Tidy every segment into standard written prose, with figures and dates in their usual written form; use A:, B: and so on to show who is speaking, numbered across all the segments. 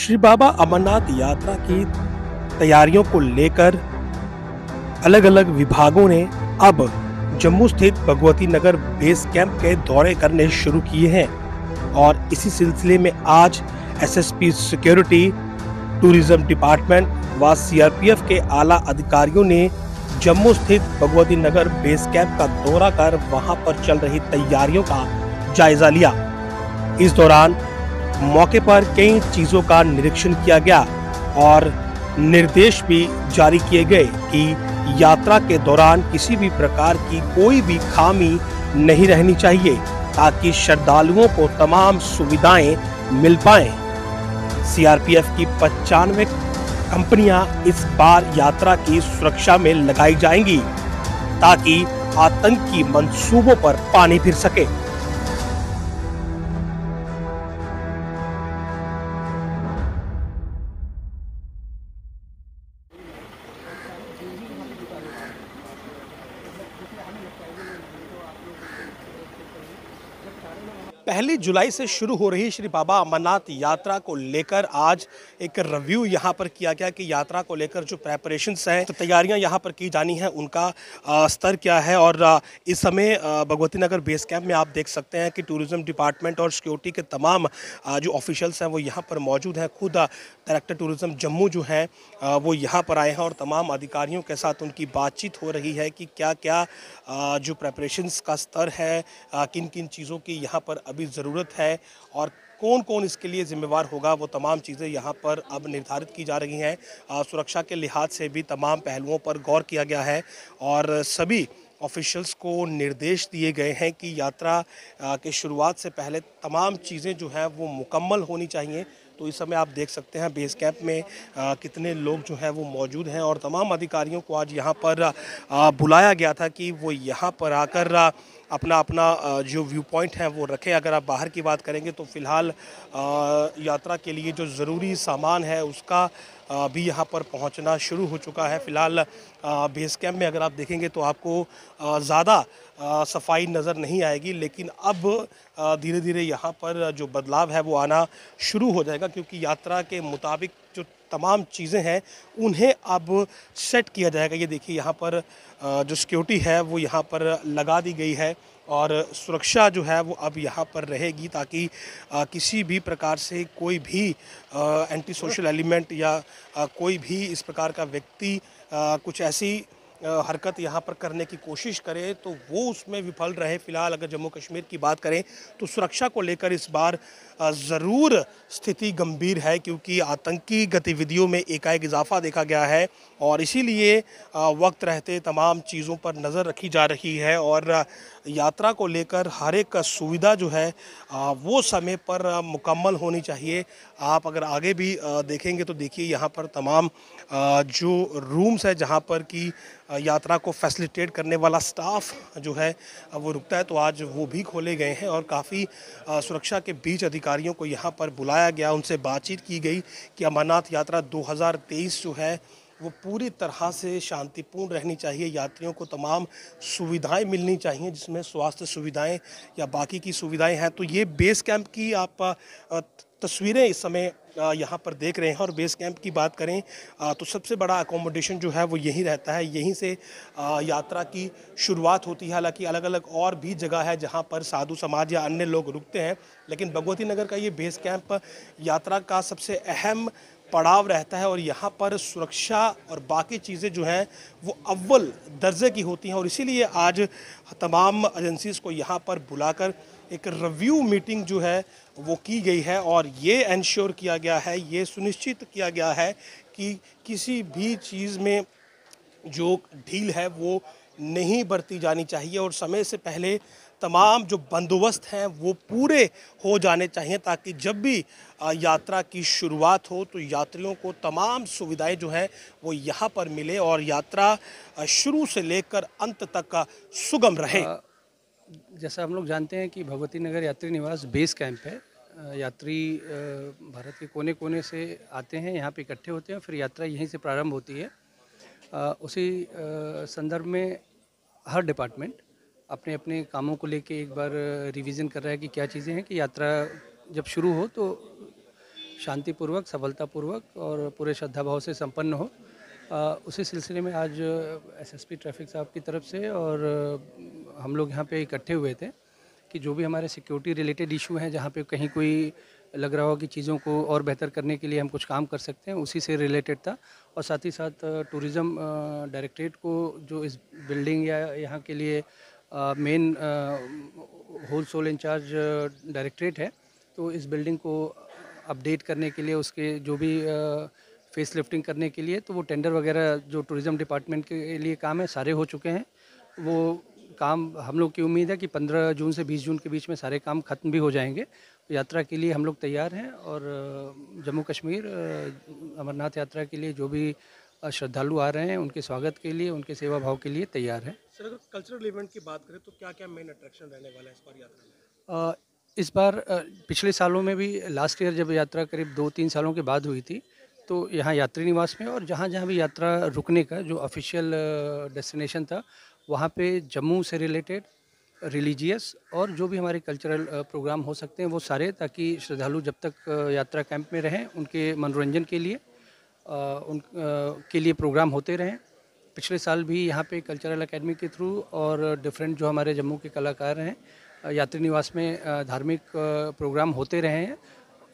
A: श्री बाबा अमरनाथ यात्रा की तैयारियों को लेकर अलग अलग विभागों ने अब जम्मू स्थित भगवती नगर बेस कैंप के दौरे करने शुरू किए हैं और इसी सिलसिले में आज एसएसपी सिक्योरिटी, टूरिज्म डिपार्टमेंट व सीआरपीएफ के आला अधिकारियों ने जम्मू स्थित भगवती नगर बेस कैंप का दौरा कर वहां पर चल रही तैयारियों का जायजा लिया। इस दौरान मौके पर कई चीजों का निरीक्षण किया गया और निर्देश भी जारी किए गए कि यात्रा के दौरान किसी भी प्रकार की कोई भी खामी नहीं रहनी चाहिए ताकि श्रद्धालुओं को तमाम सुविधाएं मिल पाएं। सीआरपीएफ की 95 कंपनियां इस बार यात्रा की सुरक्षा में लगाई जाएंगी ताकि आतंकी मंसूबों पर पानी फिर सके। पहली जुलाई से शुरू हो रही श्री बाबा अमरनाथ यात्रा को लेकर आज एक रिव्यू यहाँ पर किया गया कि यात्रा को लेकर जो प्रेपरेशंस हैं, तो तैयारियां यहाँ पर की जानी हैं, उनका स्तर क्या है। और इस समय भगवती नगर बेस कैंप में आप देख सकते हैं कि टूरिज्म डिपार्टमेंट और सिक्योरिटी के तमाम जो ऑफिशियल्स हैं वो यहाँ पर मौजूद हैं। खुद डायरेक्टर टूरिज्म जम्मू जो हैं वो यहाँ पर आए हैं और तमाम अधिकारियों के साथ उनकी बातचीत हो रही है कि क्या क्या जो प्रेपरेशंस का स्तर है, किन किन चीज़ों की यहाँ पर अभी ज़रूरत है और कौन कौन इसके लिए जिम्मेवार होगा, वो तमाम चीज़ें यहाँ पर अब निर्धारित की जा रही हैं। सुरक्षा के लिहाज से भी तमाम पहलुओं पर गौर किया गया है और सभी ऑफिशियल्स को निर्देश दिए गए हैं कि यात्रा के शुरुआत से पहले तमाम चीज़ें जो हैं वो मुकम्मल होनी चाहिए। तो इस समय आप देख सकते हैं बेस कैंप में कितने लोग जो हैं वो मौजूद हैं और तमाम अधिकारियों को आज यहाँ पर बुलाया गया था कि वो यहाँ पर आकर अपना अपना जो व्यू पॉइंट है वो रखें। अगर आप बाहर की बात करेंगे तो फ़िलहाल यात्रा के लिए जो ज़रूरी सामान है उसका भी यहाँ पर पहुँचना शुरू हो चुका है। फ़िलहाल बेस कैंप में अगर आप देखेंगे तो आपको ज़्यादा सफाई नज़र नहीं आएगी, लेकिन अब धीरे धीरे यहाँ पर जो बदलाव है वो आना शुरू हो जाएगा क्योंकि यात्रा के मुताबिक जो तमाम चीज़ें हैं उन्हें अब सेट किया जाएगा। ये देखिए यहाँ पर जो सिक्योरिटी है वो यहाँ पर लगा दी गई है और सुरक्षा जो है वो अब यहाँ पर रहेगी ताकि किसी भी प्रकार से कोई भी एंटी सोशल एलिमेंट या कोई भी इस प्रकार का व्यक्ति कुछ ऐसी हरकत यहाँ पर करने की कोशिश करे तो वो उसमें विफल रहे। फ़िलहाल अगर जम्मू कश्मीर की बात करें तो सुरक्षा को लेकर इस बार ज़रूर स्थिति गंभीर है क्योंकि आतंकी गतिविधियों में एकाएक इजाफा देखा गया है और इसीलिए वक्त रहते तमाम चीज़ों पर नज़र रखी जा रही है और यात्रा को लेकर हर एक सुविधा जो है वो समय पर मुकम्मल होनी चाहिए। आप अगर आगे भी देखेंगे तो देखिए यहाँ पर तमाम जो रूम्स है जहाँ पर कि यात्रा को फैसिलिटेट करने वाला स्टाफ जो है वो रुकता है, तो आज वो भी खोले गए हैं और काफ़ी सुरक्षा के बीच अधिकारियों को यहाँ पर बुलाया गया, उनसे बातचीत की गई कि अमरनाथ यात्रा 2023 जो है वो पूरी तरह से शांतिपूर्ण रहनी चाहिए। यात्रियों को तमाम सुविधाएं मिलनी चाहिए जिसमें स्वास्थ्य सुविधाएं या बाकी की सुविधाएं हैं। तो ये बेस कैंप की आप तस्वीरें इस समय यहाँ पर देख रहे हैं और बेस कैंप की बात करें तो सबसे बड़ा अकोमोडेशन जो है वो यहीं रहता है, यहीं से यात्रा की शुरुआत होती है। हालांकि अलग अलग और भी जगह है जहाँ पर साधु समाज या अन्य लोग रुकते हैं, लेकिन भगवती नगर का ये बेस कैंप यात्रा का सबसे अहम पड़ाव रहता है और यहाँ पर सुरक्षा और बाकी चीज़ें जो हैं वो अव्वल दर्जे की होती हैं और इसीलिए आज तमाम एजेंसीज़ को यहाँ पर बुलाकर एक रिव्यू मीटिंग जो है वो की गई है और ये इंश्योर किया गया है, ये सुनिश्चित किया गया है कि किसी भी चीज़ में जो ढील है वो नहीं बरती जानी चाहिए और समय से पहले तमाम जो बंदोबस्त हैं वो पूरे हो जाने चाहिए ताकि जब भी यात्रा की शुरुआत हो तो यात्रियों को तमाम सुविधाएं जो हैं वो यहाँ पर मिले और यात्रा शुरू से लेकर अंत तक का सुगम रहे।
B: जैसा हम लोग जानते हैं कि भगवती नगर यात्री निवास बेस कैंप है। यात्री भारत के कोने कोने से आते हैं, यहाँ पे इकट्ठे होते हैं, फिर यात्रा यहीं से प्रारंभ होती है। उसी संदर्भ में हर डिपार्टमेंट अपने अपने कामों को लेके एक बार रिवीजन कर रहा है कि क्या चीज़ें हैं कि यात्रा जब शुरू हो तो शांतिपूर्वक, सफलतापूर्वक और पूरे श्रद्धा भाव से संपन्न हो। उसी सिलसिले में आज एसएसपी ट्रैफिक साहब की तरफ से और हम लोग यहाँ पे इकट्ठे हुए थे कि जो भी हमारे सिक्योरिटी रिलेटेड इशू हैं, जहाँ पे कहीं कोई लग रहा हो कि चीज़ों को और बेहतर करने के लिए हम कुछ काम कर सकते हैं, उसी से रिलेटेड था। और साथ ही साथ टूरिज़्म डायरेक्टरेट को जो इस बिल्डिंग या यहाँ के लिए main whole sole in charge directorate है, तो इस बिल्डिंग को अपडेट करने के लिए, उसके जो भी फेस लिफ्टिंग करने के लिए, तो वो टेंडर वगैरह जो टूरिज़्म डिपार्टमेंट के लिए काम है सारे हो चुके हैं। वो काम हम लोग की उम्मीद है कि 15 जून से 20 जून के बीच में सारे काम ख़त्म भी हो जाएंगे। तो यात्रा के लिए हम लोग तैयार हैं और जम्मू कश्मीर अमरनाथ यात्रा के लिए जो भी श्रद्धालु आ रहे हैं उनके स्वागत के लिए, उनके सेवा भाव के लिए तैयार हैं।
A: सर, अगर कल्चरल इवेंट की बात करें तो क्या क्या मेन अट्रैक्शन रहने वाला है इस बार यात्रा में?
B: इस बार पिछले सालों में भी लास्ट ईयर जब यात्रा करीब 2-3 सालों के बाद हुई थी, तो यहाँ यात्री निवास में और जहाँ जहाँ भी यात्रा रुकने का जो ऑफिशियल डेस्टिनेशन था, वहाँ पे जम्मू से रिलेटेड रिलीजियस और जो भी हमारे कल्चरल प्रोग्राम हो सकते हैं वो सारे, ताकि श्रद्धालु जब तक यात्रा कैंप में रहें उनके मनोरंजन के लिए के लिए प्रोग्राम होते रहें। पिछले साल भी यहाँ पे कल्चरल एकेडमी के थ्रू और डिफरेंट जो हमारे जम्मू के कलाकार हैं यात्री निवास में धार्मिक प्रोग्राम होते रहे हैं।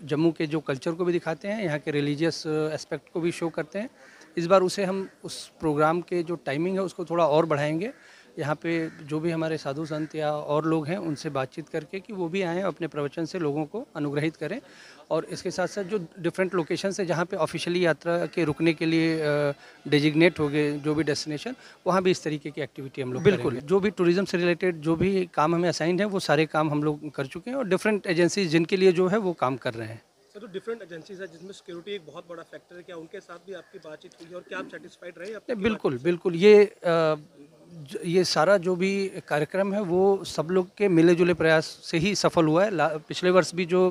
B: जम्मू के जो कल्चर को भी दिखाते हैं, यहाँ के रिलीजियस एस्पेक्ट को भी शो करते हैं। इस बार उसे हम उस प्रोग्राम के जो टाइमिंग है उसको थोड़ा और बढ़ाएंगे। यहाँ पे जो भी हमारे साधु संत या और लोग हैं उनसे बातचीत करके कि वो भी आएँ, अपने प्रवचन से लोगों को अनुग्रहित करें। और इसके साथ साथ जो डिफरेंट लोकेशन है जहाँ पे ऑफिशियली यात्रा के रुकने के लिए डेजिग्नेट हो गए जो भी डेस्टिनेशन, वहाँ भी इस तरीके की एक्टिविटी हम लोग बिल्कुल जो भी टूरिज्म से रिलेटेड जो भी काम हमें असाइंड है वो सारे काम हम लोग कर चुके हैं और डिफरेंट एजेंसीज जिनके लिए जो है वो काम कर रहे हैं।
A: सर, तो डिफरेंट एजेंसीज है जिसमें सिक्योरिटी एक बहुत बड़ा फैक्टर है, क्या उनके साथ भी आपकी बातचीत हुई और क्या आप सेटिस्फाइड रहे अपनी
B: बिल्कुल बिल्कुल, ये सारा जो भी कार्यक्रम है वो सब लोग के मिले जुले प्रयास से ही सफल हुआ है। पिछले वर्ष भी जो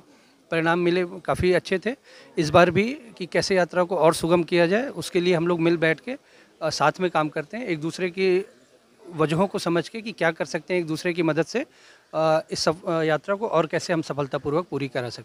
B: परिणाम मिले काफ़ी अच्छे थे। इस बार भी कि कैसे यात्रा को और सुगम किया जाए उसके लिए हम लोग मिल बैठ के साथ में काम करते हैं, एक दूसरे की वजहों को समझ के कि क्या कर सकते हैं एक दूसरे की मदद से इस यात्रा को और कैसे हम सफलतापूर्वक पूरी करा सकते हैं।